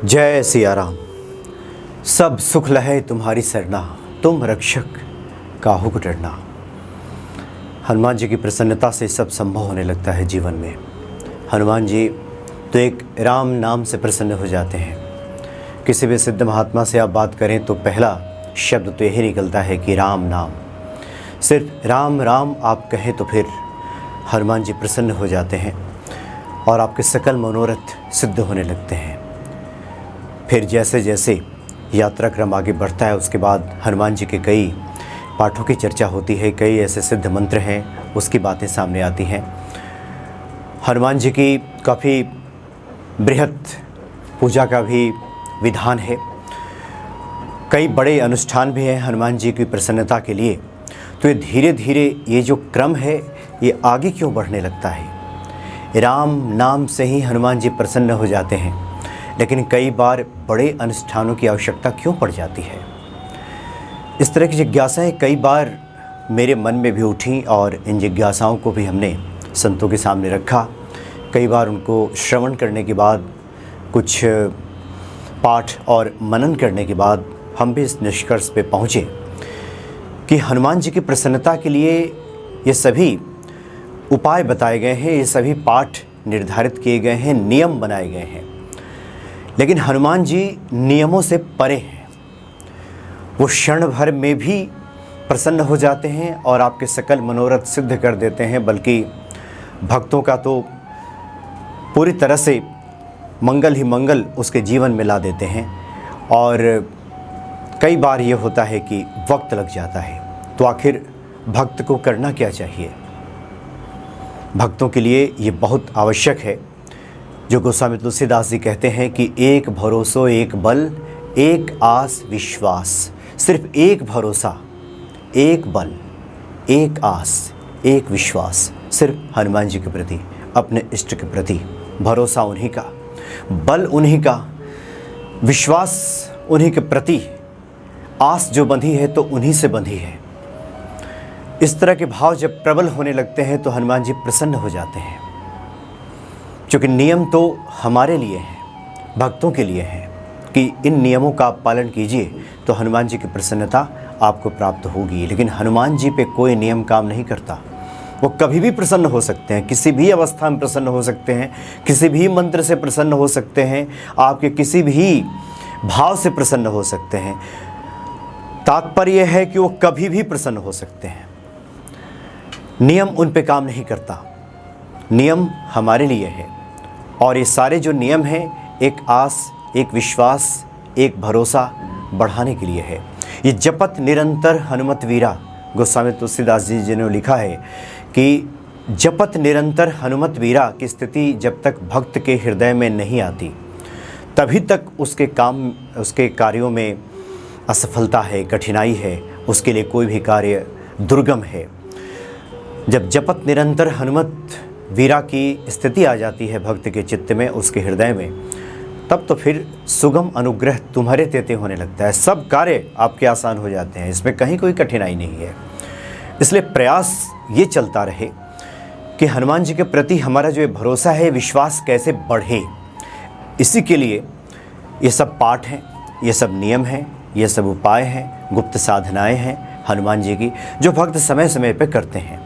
जय सिया राम। सब सुख लहे तुम्हारी सरना, तुम रक्षक काहू को डरना। हनुमान जी की प्रसन्नता से सब संभव होने लगता है जीवन में। हनुमान जी तो एक राम नाम से प्रसन्न हो जाते हैं। किसी भी सिद्ध महात्मा से आप बात करें तो पहला शब्द तो यही निकलता है कि राम नाम। सिर्फ राम राम आप कहें तो फिर हनुमान जी प्रसन्न हो जाते हैं और आपके सकल मनोरथ सिद्ध होने लगते हैं। फिर जैसे जैसे यात्रा क्रम आगे बढ़ता है उसके बाद हनुमान जी के कई पाठों की चर्चा होती है, कई ऐसे सिद्ध मंत्र हैं उसकी बातें सामने आती हैं। हनुमान जी की काफ़ी बृहत पूजा का भी विधान है, कई बड़े अनुष्ठान भी हैं हनुमान जी की प्रसन्नता के लिए। तो ये धीरे धीरे ये जो क्रम है ये आगे क्यों बढ़ने लगता है। राम नाम से ही हनुमान जी प्रसन्न हो जाते हैं, लेकिन कई बार बड़े अनुष्ठानों की आवश्यकता क्यों पड़ जाती है। इस तरह की जिज्ञासाएं कई बार मेरे मन में भी उठी और इन जिज्ञासाओं को भी हमने संतों के सामने रखा। कई बार उनको श्रवण करने के बाद, कुछ पाठ और मनन करने के बाद हम भी इस निष्कर्ष पे पहुँचे कि हनुमान जी की प्रसन्नता के लिए ये सभी उपाय बताए गए हैं, ये सभी पाठ निर्धारित किए गए हैं, नियम बनाए गए हैं। लेकिन हनुमान जी नियमों से परे हैं। वो क्षण भर में भी प्रसन्न हो जाते हैं और आपके सकल मनोरथ सिद्ध कर देते हैं, बल्कि भक्तों का तो पूरी तरह से मंगल ही मंगल उसके जीवन में ला देते हैं। और कई बार ये होता है कि वक्त लग जाता है। तो आखिर भक्त को करना क्या चाहिए। भक्तों के लिए ये बहुत आवश्यक है जो गोस्वामी तुलसीदास जी कहते हैं कि एक भरोसो एक बल, एक आस विश्वास। सिर्फ एक भरोसा, एक बल, एक आस, एक विश्वास, सिर्फ हनुमान जी के प्रति, अपने इष्ट के प्रति। भरोसा उन्हीं का, बल उन्हीं का, विश्वास उन्हीं के प्रति, आस जो बंधी है तो उन्हीं से बंधी है। इस तरह के भाव जब प्रबल होने लगते हैं तो हनुमान जी प्रसन्न हो जाते हैं। क्योंकि नियम तो हमारे लिए हैं, भक्तों के लिए हैं कि इन नियमों का आप पालन कीजिए तो हनुमान जी की प्रसन्नता आपको प्राप्त होगी। लेकिन हनुमान जी पे कोई नियम काम नहीं करता। वो कभी भी प्रसन्न हो सकते हैं, किसी भी अवस्था में प्रसन्न हो सकते हैं, किसी भी मंत्र से प्रसन्न हो सकते हैं, आपके किसी भी भाव से प्रसन्न हो सकते हैं। तात्पर्य है कि वो कभी भी प्रसन्न हो सकते हैं। नियम उन पे काम नहीं करता। नियम हमारे लिए है और ये सारे जो नियम हैं एक आस, एक विश्वास, एक भरोसा बढ़ाने के लिए है। ये जपत निरंतर हनुमत वीरा, गोस्वामी तुलसीदास जी ने लिखा है कि जपत निरंतर हनुमत वीरा की स्थिति जब तक भक्त के हृदय में नहीं आती तभी तक उसके कार्यों में असफलता है, कठिनाई है, उसके लिए कोई भी कार्य दुर्गम है। जब जपत निरंतर हनुमत वीरा की स्थिति आ जाती है भक्त के चित्त में, उसके हृदय में, तब तो फिर सुगम अनुग्रह तुम्हारे तेते होने लगता है। सब कार्य आपके आसान हो जाते हैं, इसमें कहीं कोई कठिनाई नहीं है। इसलिए प्रयास ये चलता रहे कि हनुमान जी के प्रति हमारा जो भरोसा है, विश्वास कैसे बढ़े। इसी के लिए ये सब पाठ हैं, ये सब नियम हैं, ये सब उपाय हैं, गुप्त साधनाएँ हैं हनुमान जी की, जो भक्त समय समय पर करते हैं।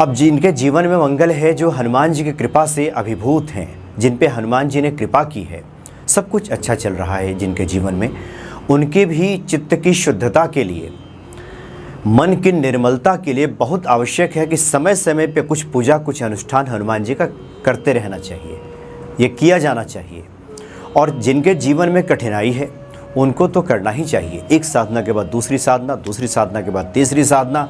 अब जिनके जीवन में मंगल है, जो हनुमान जी की कृपा से अभिभूत हैं, जिन पे हनुमान जी ने कृपा की है, सब कुछ अच्छा चल रहा है जिनके जीवन में, उनके भी चित्त की शुद्धता के लिए, मन की निर्मलता के लिए बहुत आवश्यक है कि समय समय पे कुछ पूजा, कुछ अनुष्ठान हनुमान जी का करते रहना चाहिए। ये किया जाना चाहिए। और जिनके जीवन में कठिनाई है उनको तो करना ही चाहिए। एक साधना के बाद दूसरी साधना, दूसरी साधना के बाद तीसरी साधना।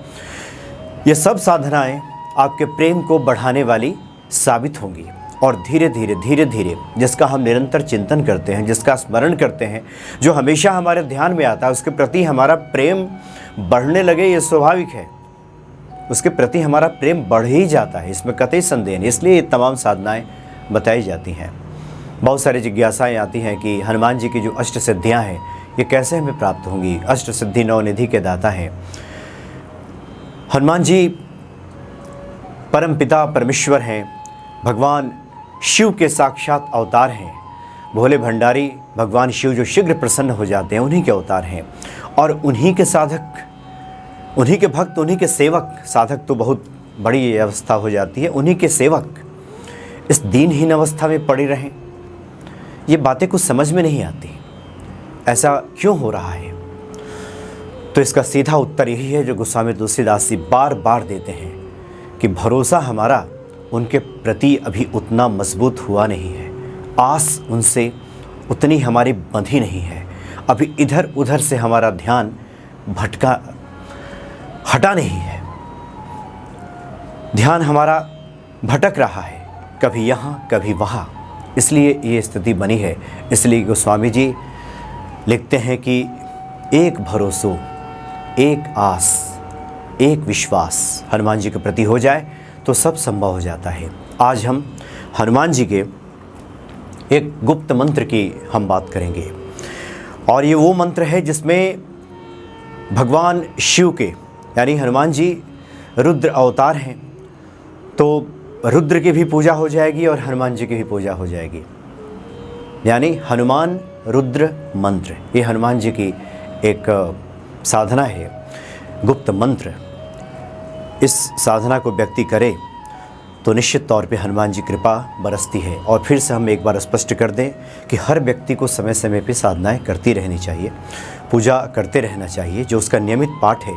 ये सब साधनाएं आपके प्रेम को बढ़ाने वाली साबित होंगी। और धीरे धीरे जिसका हम निरंतर चिंतन करते हैं, जिसका स्मरण करते हैं, जो हमेशा हमारे ध्यान में आता है, उसके प्रति हमारा प्रेम बढ़ने लगे, ये स्वाभाविक है। उसके प्रति हमारा प्रेम बढ़ ही जाता है, इसमें कतई संदेह नहीं। इसलिए ये तमाम साधनाएं बताई जाती हैं। बहुत सारी जिज्ञासाएँ आती हैं कि हनुमान जी की जो अष्ट सिद्धियाँ हैं ये कैसे हमें प्राप्त होंगी। अष्ट सिद्धि नवनिधि के दाता हैं हनुमान जी। परमपिता परमेश्वर हैं, भगवान शिव के साक्षात अवतार हैं। भोले भंडारी भगवान शिव जो शीघ्र प्रसन्न हो जाते हैं, उन्हीं के अवतार हैं। और उन्हीं के साधक, उन्हीं के भक्त, उन्हीं के सेवक, साधक तो बहुत बड़ी अवस्था हो जाती है, उन्हीं के सेवक इस दीनहीन अवस्था में पड़े रहें, ये बातें कुछ समझ में नहीं आती। ऐसा क्यों हो रहा है? तो इसका सीधा उत्तर यही है जो गोस्वामी तुलसीदास जी बार बार देते हैं कि भरोसा हमारा उनके प्रति अभी उतना मजबूत हुआ नहीं है, आस उनसे उतनी हमारी बंधी नहीं है, अभी इधर उधर से हमारा ध्यान हटा नहीं है, ध्यान हमारा भटक रहा है, कभी यहाँ कभी वहाँ, इसलिए ये स्थिति बनी है। इसलिए गोस्वामी जी लिखते हैं कि एक भरोसो, एक आस, एक विश्वास हनुमान जी के प्रति हो जाए तो सब संभव हो जाता है। आज हम हनुमान जी के एक गुप्त मंत्र की हम बात करेंगे, और ये वो मंत्र है जिसमें भगवान शिव के, यानी हनुमान जी रुद्र अवतार हैं, तो रुद्र की भी पूजा हो जाएगी और हनुमान जी की भी पूजा हो जाएगी। यानी हनुमान रुद्र मंत्र, ये हनुमान जी की एक साधना है, गुप्त मंत्र। इस साधना को व्यक्ति करे तो निश्चित तौर पे हनुमान जी कृपा बरसती है। और फिर से हम एक बार स्पष्ट कर दें कि हर व्यक्ति को समय समय पे साधनाएं करती रहनी चाहिए, पूजा करते रहना चाहिए। जो उसका नियमित पाठ है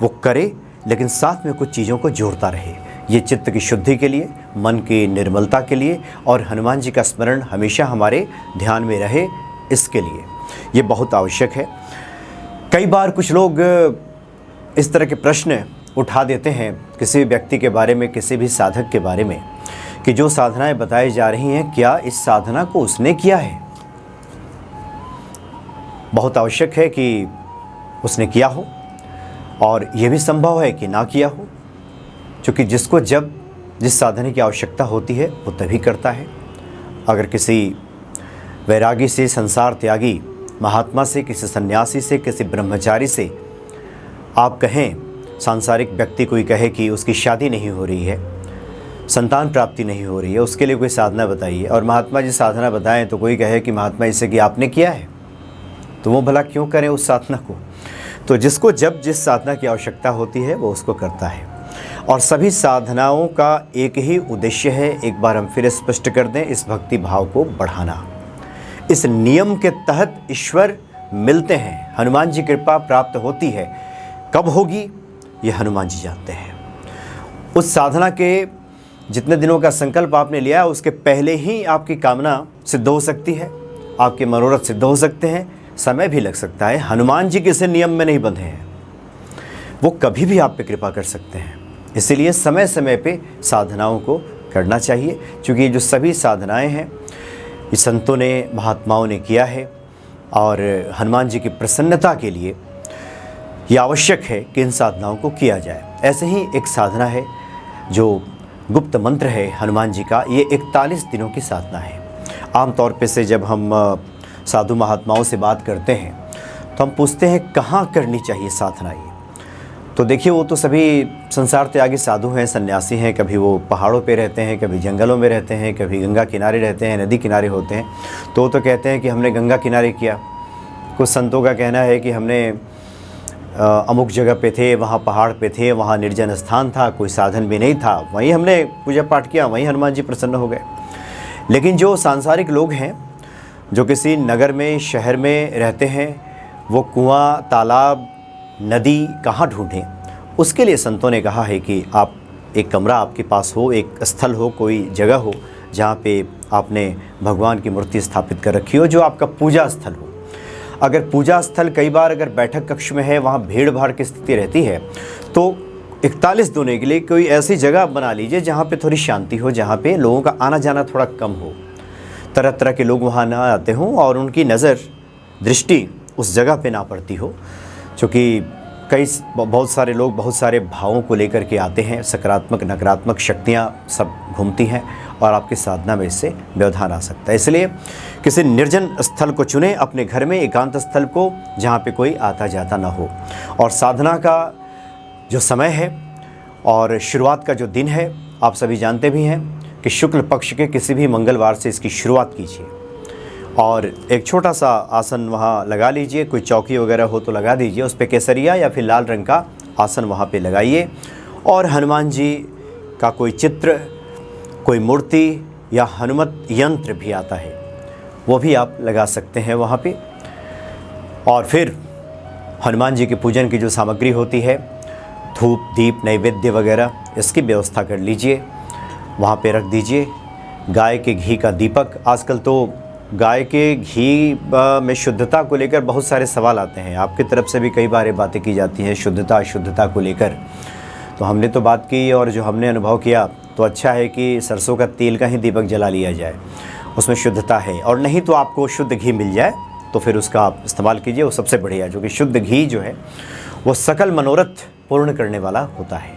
वो करे, लेकिन साथ में कुछ चीज़ों को जोड़ता रहे। ये चित्त की शुद्धि के लिए, मन की निर्मलता के लिए, और हनुमान जी का स्मरण हमेशा हमारे ध्यान में रहे, इसके लिए ये बहुत आवश्यक है। कई बार कुछ लोग इस तरह के प्रश्न उठा देते हैं किसी व्यक्ति के बारे में, किसी भी साधक के बारे में, कि जो साधनाएं बताई जा रही हैं क्या इस साधना को उसने किया है? बहुत आवश्यक है कि उसने किया हो, और यह भी संभव है कि ना किया हो, क्योंकि जिसको जब जिस साधना की आवश्यकता होती है वो तभी करता है। अगर किसी वैरागी से, संसार त्यागी महात्मा से, किसी सन्यासी से, किसी ब्रह्मचारी से आप कहें, सांसारिक व्यक्ति कोई कहे कि उसकी शादी नहीं हो रही है, संतान प्राप्ति नहीं हो रही है, उसके लिए कोई साधना बताइए, और महात्मा जी साधना बताएं तो कोई कहे कि महात्मा जी से कि आपने किया है, तो वो भला क्यों करें उस साधना को? तो जिसको जब जिस साधना की आवश्यकता होती है वो उसको करता है। और सभी साधनाओं का एक ही उद्देश्य है, एक बार हम फिर स्पष्ट कर दें, इस भक्ति भाव को बढ़ाना। इस नियम के तहत ईश्वर मिलते हैं, हनुमान जी कृपा प्राप्त होती है। कब होगी ये हनुमान जी जानते हैं। उस साधना के जितने दिनों का संकल्प आपने लिया उसके पहले ही आपकी कामना सिद्ध हो सकती है, आपके मनोरथ सिद्ध हो सकते हैं, समय भी लग सकता है। हनुमान जी किसी नियम में नहीं बंधे हैं, वो कभी भी आप पे कृपा कर सकते हैं। इसीलिए समय समय पे साधनाओं को करना चाहिए, क्योंकि ये जो सभी साधनाएं हैं ये संतों ने, महात्माओं ने किया है, और हनुमान जी की प्रसन्नता के लिए ये आवश्यक है कि इन साधनाओं को किया जाए। ऐसे ही एक साधना है जो गुप्त मंत्र है हनुमान जी का, ये 41 दिनों की साधना है। आमतौर पे से जब हम साधु महात्माओं से बात करते हैं तो हम पूछते हैं कहाँ करनी चाहिए साधना ये। तो देखिए, वो तो सभी संसार त्यागी साधु हैं, सन्यासी हैं, कभी वो पहाड़ों पे रहते हैं, कभी जंगलों में रहते हैं, कभी गंगा किनारे रहते हैं, नदी किनारे होते हैं। तो कहते हैं कि हमने गंगा किनारे किया। कुछ संतों का कहना है कि हमने अमुक जगह पे थे, वहाँ पहाड़ पे थे, वहाँ निर्जन स्थान था, कोई साधन भी नहीं था, वहीं हमने पूजा पाठ किया, वहीं हनुमान जी प्रसन्न हो गए। लेकिन जो सांसारिक लोग हैं, जो किसी नगर में, शहर में रहते हैं, वो कुआं, तालाब, नदी कहाँ ढूंढें? उसके लिए संतों ने कहा है कि आप एक कमरा आपके पास हो, एक स्थल हो, कोई जगह हो जहाँ पे आपने भगवान की मूर्ति स्थापित कर रखी हो, जो आपका पूजा स्थल हो। अगर पूजा स्थल कई बार अगर बैठक कक्ष में है, वहाँ भीड़ भाड़ की स्थिति रहती है, तो 41 दिनों के लिए कोई ऐसी जगह बना लीजिए जहाँ पे थोड़ी शांति हो, जहाँ पे लोगों का आना जाना थोड़ा कम हो, तरह तरह के लोग वहाँ ना आते हों और उनकी नज़र, दृष्टि उस जगह पे ना पड़ती हो। क्योंकि बहुत सारे लोग बहुत सारे भावों को लेकर के आते हैं, सकारात्मक नकारात्मक शक्तियाँ सब घूमती हैं और आपकी साधना में इससे व्यवधान आ सकता है। इसलिए किसी निर्जन स्थल को चुनें, अपने घर में एकांत स्थल को, जहाँ पे कोई आता जाता ना हो। और साधना का जो समय है और शुरुआत का जो दिन है, आप सभी जानते भी हैं कि शुक्ल पक्ष के किसी भी मंगलवार से इसकी शुरुआत कीजिए और एक छोटा सा आसन वहाँ लगा लीजिए, कोई चौकी वगैरह हो तो लगा दीजिए, उस पर केसरिया या फिर लाल रंग का आसन वहाँ पे लगाइए। और हनुमान जी का कोई चित्र, कोई मूर्ति या हनुमत यंत्र भी आता है, वो भी आप लगा सकते हैं वहाँ पे। और फिर हनुमान जी के पूजन की जो सामग्री होती है, धूप, दीप, नैवेद्य वगैरह, इसकी व्यवस्था कर लीजिए, वहाँ पे रख दीजिए। गाय के घी का दीपक, आजकल तो गाय के घी में शुद्धता को लेकर बहुत सारे सवाल आते हैं, आपकी तरफ से भी कई बार ये बातें की जाती हैं शुद्धता अशुद्धता को लेकर। तो हमने तो बात की और जो हमने अनुभव किया, तो अच्छा है कि सरसों का तेल का ही दीपक जला लिया जाए, उसमें शुद्धता है। और नहीं तो आपको शुद्ध घी मिल जाए तो फिर उसका आप इस्तेमाल कीजिए, वो सबसे बढ़िया, जो कि शुद्ध घी जो है वो सकल मनोरथ पूर्ण करने वाला होता है,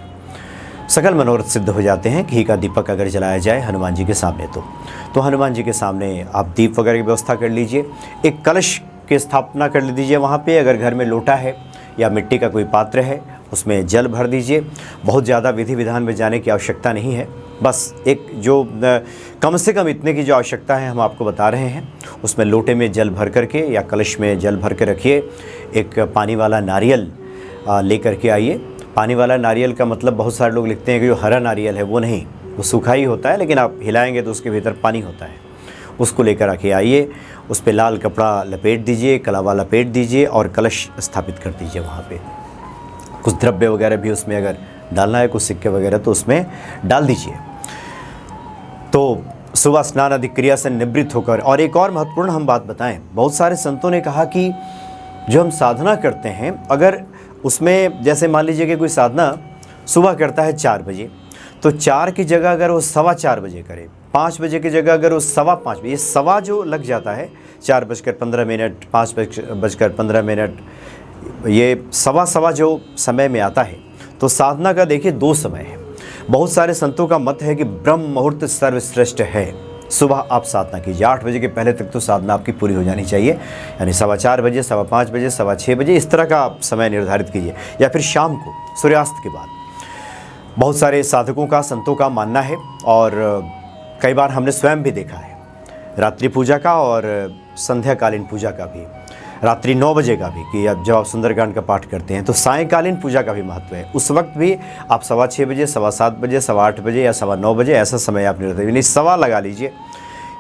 सकल मनोरथ सिद्ध हो जाते हैं घी का दीपक अगर जलाया जाए हनुमान जी के सामने। तो हनुमान जी के सामने आप दीप वगैरह की व्यवस्था कर लीजिए। एक कलश की स्थापना कर दीजिए वहाँ पे, अगर घर में लोटा है या मिट्टी का कोई पात्र है उसमें जल भर दीजिए। बहुत ज़्यादा विधि विधान में जाने की आवश्यकता नहीं है, बस एक जो कम से कम इतने की जो आवश्यकता है हम आपको बता रहे हैं। उसमें लोटे में जल भर करके या कलश में जल भर के रखिए। एक पानी वाला नारियल लेकर के आइए। पानी वाला नारियल का मतलब बहुत सारे लोग लिखते हैं कि जो हरा नारियल है वो नहीं, वो सूखा ही होता है, लेकिन आप हिलाएंगे तो उसके भीतर पानी होता है। उसको लेकर आके आइए, उस पर लाल कपड़ा लपेट दीजिए, कलावा लपेट दीजिए और कलश स्थापित कर दीजिए वहाँ पे। कुछ द्रव्य वगैरह भी उसमें अगर डालना है, कुछ सिक्के वगैरह, तो उसमें डाल दीजिए। तो सुबह स्नान आदि क्रिया से निवृत्त होकर, और एक और महत्वपूर्ण हम बात बताएं, बहुत सारे संतों ने कहा कि जो हम साधना करते हैं, अगर उसमें जैसे मान लीजिए कि कोई साधना सुबह करता है 4 बजे, तो 4 की जगह अगर वो 4:15 बजे करे, 5 बजे की जगह अगर वो 5:15 बजे, ये सवा जो लग जाता है 4:15, 5:15, ये सवा जो समय में आता है, तो साधना का देखिए 2 समय है। बहुत सारे संतों का मत है कि ब्रह्म मुहूर्त सर्वश्रेष्ठ है, सुबह आप साधना कीजिए, 8 बजे के पहले तक तो साधना आपकी पूरी हो जानी चाहिए, यानी 4:15 बजे, 5:15 बजे, 6:15 बजे, इस तरह का आप समय निर्धारित कीजिए, या फिर शाम को सूर्यास्त के बाद। बहुत सारे साधकों का, संतों का मानना है, और कई बार हमने स्वयं भी देखा है, रात्रि पूजा का और संध्याकालीन पूजा का भी, रात्रि 9 बजे का भी, कि अब जब आप सुंदरकांड का पाठ करते हैं तो सायंकालीन पूजा का भी महत्व है। उस वक्त भी आप 6:15 बजे, 7:15 बजे, 8:15 बजे या 9:15 बजे, ऐसा समय आप निर्धारित, यानी सवा लगा लीजिए।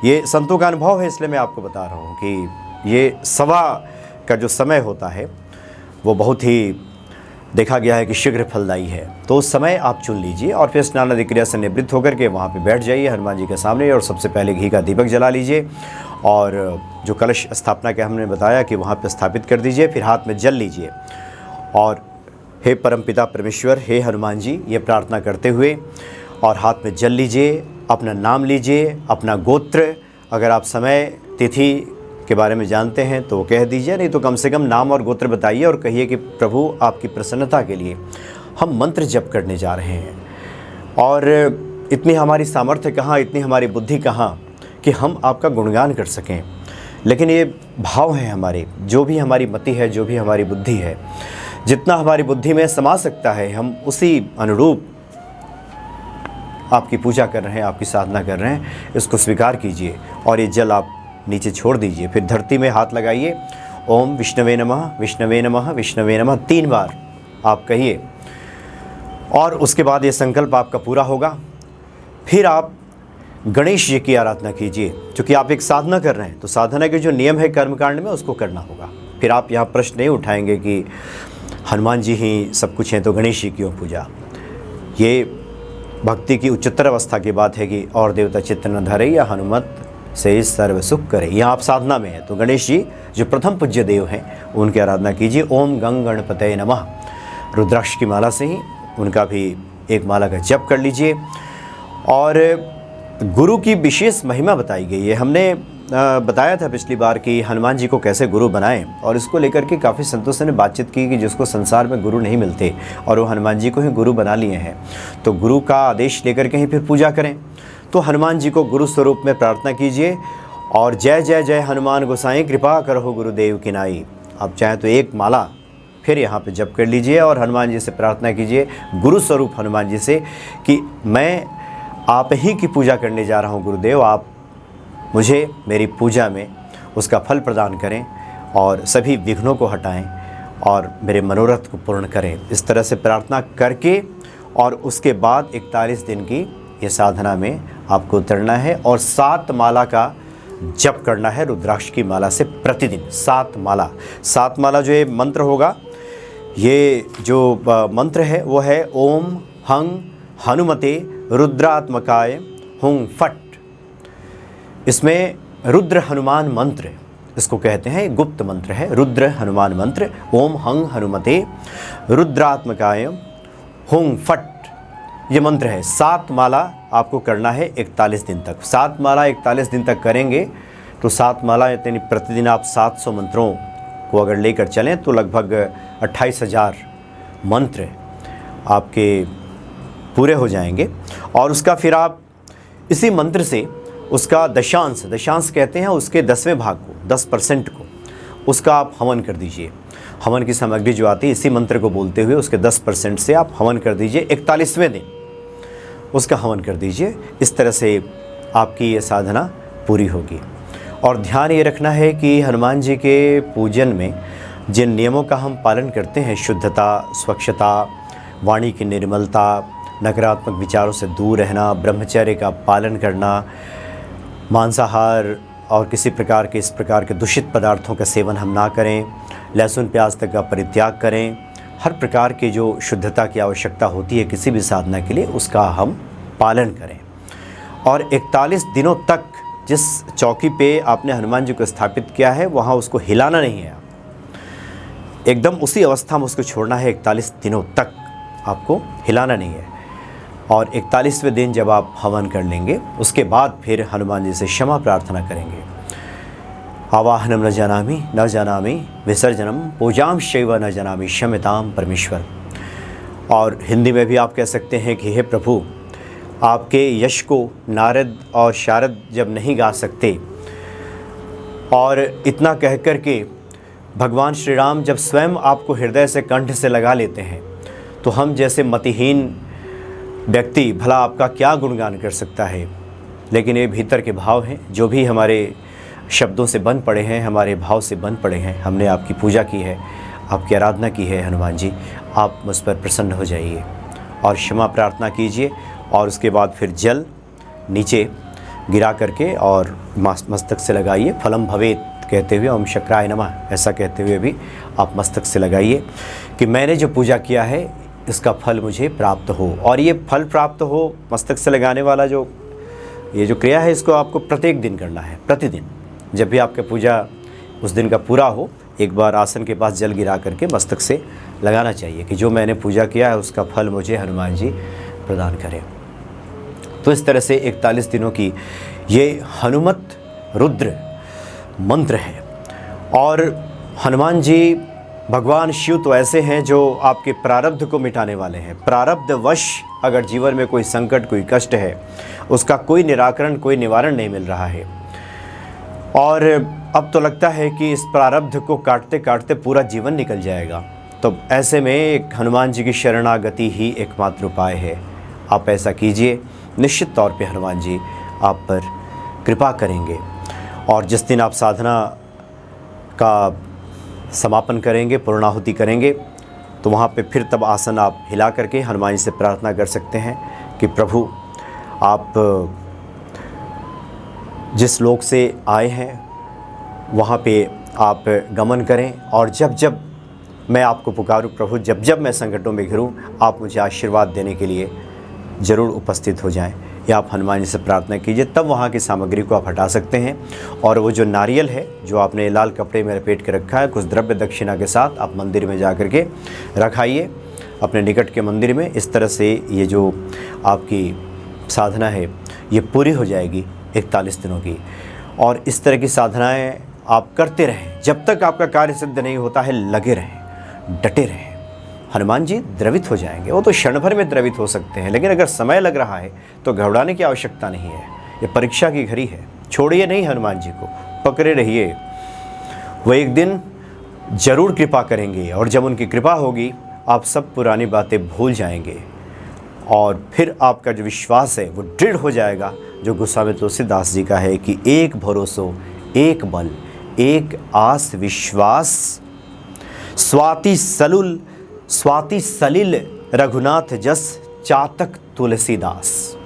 ये संतों का अनुभव है, इसलिए मैं आपको बता रहा हूँ कि ये सवा का जो समय होता है वो बहुत ही देखा गया है कि शीघ्र फलदायी है। तो उस समय आप चुन लीजिए और फिर स्नान आदि क्रिया से निवृत्त होकर के वहाँ पे बैठ जाइए हनुमान जी के सामने, और सबसे पहले घी का दीपक जला लीजिए, और जो कलश स्थापना के हमने बताया कि वहाँ पे स्थापित कर दीजिए। फिर हाथ में जल लीजिए और हे परमपिता परमेश्वर, हे हनुमान जी, ये प्रार्थना करते हुए, और हाथ में जल लीजिए, अपना नाम लीजिए, अपना गोत्र, अगर आप समय तिथि के बारे में जानते हैं तो कह दीजिए, नहीं तो कम से कम नाम और गोत्र बताइए और कहिए कि प्रभु आपकी प्रसन्नता के लिए हम मंत्र जप करने जा रहे हैं, और इतनी हमारी सामर्थ्य कहाँ, इतनी हमारी बुद्धि कहाँ कि हम आपका गुणगान कर सकें। लेकिन ये भाव है हमारे, जो भी हमारी मति है, जो भी हमारी बुद्धि है, जितना हमारी बुद्धि में समा सकता है, हम उसी अनुरूप आपकी पूजा कर रहे हैं, आपकी साधना कर रहे हैं, इसको स्वीकार कीजिए। और ये जल आप नीचे छोड़ दीजिए, फिर धरती में हाथ लगाइए, ओम विष्णवे नमः, विष्णवे नमः, विष्णवे नमः 3 बार आप कहिए, और उसके बाद ये संकल्प आपका पूरा होगा। फिर आप गणेश जी की आराधना कीजिए, क्योंकि आप एक साधना कर रहे हैं, तो साधना के जो नियम है कर्मकांड में, उसको करना होगा। फिर आप यहाँ प्रश्न नहीं उठाएंगे कि हनुमान जी ही सब कुछ हैं तो गणेश जी क्यों पूजा। ये भक्ति की उच्चतर अवस्था की बात है कि और देवता चित्त न धरे या हनुमत से सर्व सुख करे। यहाँ आप साधना में हैं तो गणेश जी जो प्रथम पूज्य देव हैं उनकी आराधना कीजिए। ओम गंग गणपतये नमः, रुद्राक्ष की माला से ही उनका भी एक माला का जप कर लीजिए। और गुरु की विशेष महिमा बताई गई है। हमने बताया था पिछली बार कि हनुमान जी को कैसे गुरु बनाएं, और इसको लेकर के काफ़ी संतों से ने बातचीत की कि जिसको संसार में गुरु नहीं मिलते और वो हनुमान जी को ही गुरु बना लिए हैं, तो गुरु का आदेश लेकर के ही फिर पूजा करें। तो हनुमान जी को गुरु स्वरूप में प्रार्थना कीजिए, और जय जय जय हनुमान गोसाई कृपा करो गुरुदेव की नाई। आप चाहें तो एक माला फिर यहाँ पे जप कर लीजिए और हनुमान जी से प्रार्थना कीजिए, गुरु स्वरूप हनुमान जी से, कि मैं आप ही की पूजा करने जा रहा हूँ गुरुदेव, आप मुझे मेरी पूजा में उसका फल प्रदान करें और सभी विघ्नों को हटाएं और मेरे मनोरथ को पूर्ण करें। इस तरह से प्रार्थना करके और उसके बाद 41 दिन की ये साधना में आपको उतरना है और 7 माला का जप करना है रुद्राक्ष की माला से प्रतिदिन। 7 माला जो ये मंत्र होगा, ये जो मंत्र है वो है ओम हंग हनुमते रुद्रात्मकाय हुं फट। इसमें रुद्र हनुमान मंत्र इसको कहते हैं, गुप्त मंत्र है रुद्र हनुमान मंत्र। ओम हंग हनुमते रुद्रात्मकाय हुं फट ये मंत्र है। 7 माला आपको करना है 41 दिन तक। 7 माला 41 दिन तक करेंगे तो 7 माला यानी प्रतिदिन आप 700 मंत्रों को अगर लेकर चलें तो लगभग 28,000 मंत्र आपके पूरे हो जाएंगे। और उसका फिर आप इसी मंत्र से उसका दशांश कहते हैं, उसके 10वें भाग को, 10% को उसका आप हवन कर दीजिए। हवन की सामग्री जो आती है इसी मंत्र को बोलते हुए उसके 10% से आप हवन कर दीजिए। 41वें दिन उसका हवन कर दीजिए। इस तरह से आपकी ये साधना पूरी होगी। और ध्यान ये रखना है कि हनुमान जी के पूजन में जिन नियमों का हम पालन करते हैं, शुद्धता, स्वच्छता, वाणी की निर्मलता, नकारात्मक विचारों से दूर रहना, ब्रह्मचर्य का पालन करना, मांसाहार और किसी प्रकार के इस प्रकार के दूषित पदार्थों का सेवन हम ना करें, लहसुन प्याज तक का परित्याग करें। हर प्रकार की जो शुद्धता की आवश्यकता होती है किसी भी साधना के लिए उसका हम पालन करें। और 41 दिनों तक जिस चौकी पे आपने हनुमान जी को स्थापित किया है वहाँ उसको हिलाना नहीं है, एकदम उसी अवस्था में उसको छोड़ना है। 41 दिनों तक आपको हिलाना नहीं है। और 41वें दिन जब आप हवन कर लेंगे उसके बाद फिर हनुमान जी से क्षमा प्रार्थना करेंगे। आवाहनम न जानामि विसर्जनम पूजाम शैव न जानामि क्षम्यताम परमेश्वर। और हिंदी में भी आप कह सकते हैं कि हे प्रभु, आपके यश को नारद और शारद जब नहीं गा सकते और इतना कह कर के भगवान श्री राम जब स्वयं आपको हृदय से कंठ से लगा लेते हैं तो हम जैसे मतिहीन व्यक्ति भला आपका क्या गुणगान कर सकता है। लेकिन ये भीतर के भाव हैं, जो भी हमारे शब्दों से बन पड़े हैं, हमारे भाव से बन पड़े हैं। हमने आपकी पूजा की है, आपकी आराधना की है। हनुमान जी आप मुझ पर प्रसन्न हो जाइए और क्षमा प्रार्थना कीजिए। और उसके बाद फिर जल नीचे गिरा करके और मस्तक से लगाइए। फलम भवेत कहते हुए, ओम शक्राय नमः ऐसा कहते हुए भी आप मस्तक से लगाइए कि मैंने जो पूजा किया है इसका फल मुझे प्राप्त हो। और ये फल प्राप्त हो, मस्तक से लगाने वाला जो ये जो क्रिया है इसको आपको प्रत्येक दिन करना है। प्रतिदिन जब भी आपका पूजा उस दिन का पूरा हो, एक बार आसन के पास जल गिरा करके मस्तक से लगाना चाहिए कि जो मैंने पूजा किया है उसका फल मुझे हनुमान जी प्रदान करें। तो इस तरह से 41 दिनों की ये हनुमत रुद्र मंत्र है। और हनुमान जी भगवान शिव तो ऐसे हैं जो आपके प्रारब्ध को मिटाने वाले हैं। प्रारब्धवश अगर जीवन में कोई संकट, कोई कष्ट है, उसका कोई निराकरण, कोई निवारण नहीं मिल रहा है और अब तो लगता है कि इस प्रारब्ध को काटते काटते पूरा जीवन निकल जाएगा, तो ऐसे में एक हनुमान जी की शरणागति ही एकमात्र उपाय है। आप ऐसा कीजिए, निश्चित तौर पे हनुमान जी आप पर कृपा करेंगे। और जिस दिन आप साधना का समापन करेंगे, पूर्णाहुति करेंगे, तो वहाँ पे फिर तब आसन आप हिला करके हनुमान जी से प्रार्थना कर सकते हैं कि प्रभु आप जिस लोक से आए हैं वहाँ पे आप गमन करें और जब जब मैं आपको पुकारूं प्रभु, जब जब मैं संकटों में घिरूं, आप मुझे आशीर्वाद देने के लिए ज़रूर उपस्थित हो जाएं। या आप हनुमान जी से प्रार्थना कीजिए, तब वहाँ की सामग्री को आप हटा सकते हैं। और वो जो नारियल है जो आपने लाल कपड़े में लपेट के रखा है, कुछ द्रव्य दक्षिणा के साथ आप मंदिर में जा कर के रखाइए अपने निकट के मंदिर में। इस तरह से ये जो आपकी साधना है ये पूरी हो जाएगी 41 दिनों की। और इस तरह की साधनाएं आप करते रहें जब तक आपका कार्य सिद्ध नहीं होता है। लगे रहें, डटे रहें, हनुमान जी द्रवित हो जाएंगे। वो तो क्षण भर में द्रवित हो सकते हैं, लेकिन अगर समय लग रहा है तो घबराने की आवश्यकता नहीं है। ये परीक्षा की घड़ी है, छोड़िए नहीं हनुमान जी को, पकड़े रहिए। वो एक दिन जरूर कृपा करेंगे और जब उनकी कृपा होगी आप सब पुरानी बातें भूल जाएंगे और फिर आपका जो विश्वास है वो दृढ़ हो जाएगा, जो गोस्वामी तुलसीदास जी का है कि एक भरोसो, एक बल, एक आस विश्वास, स्वाति सलिल रघुनाथ जस चातक तुलसीदास।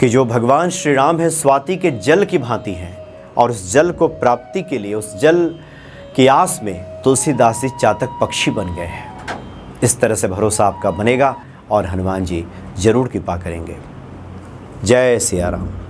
कि जो भगवान श्री राम है स्वाति के जल की भांति हैं और उस जल को प्राप्ति के लिए, उस जल की आस में तुलसीदास जी चातक पक्षी बन गए हैं। इस तरह से भरोसा आपका बनेगा और हनुमान जी जरूर कृपा करेंगे। जय सिया राम।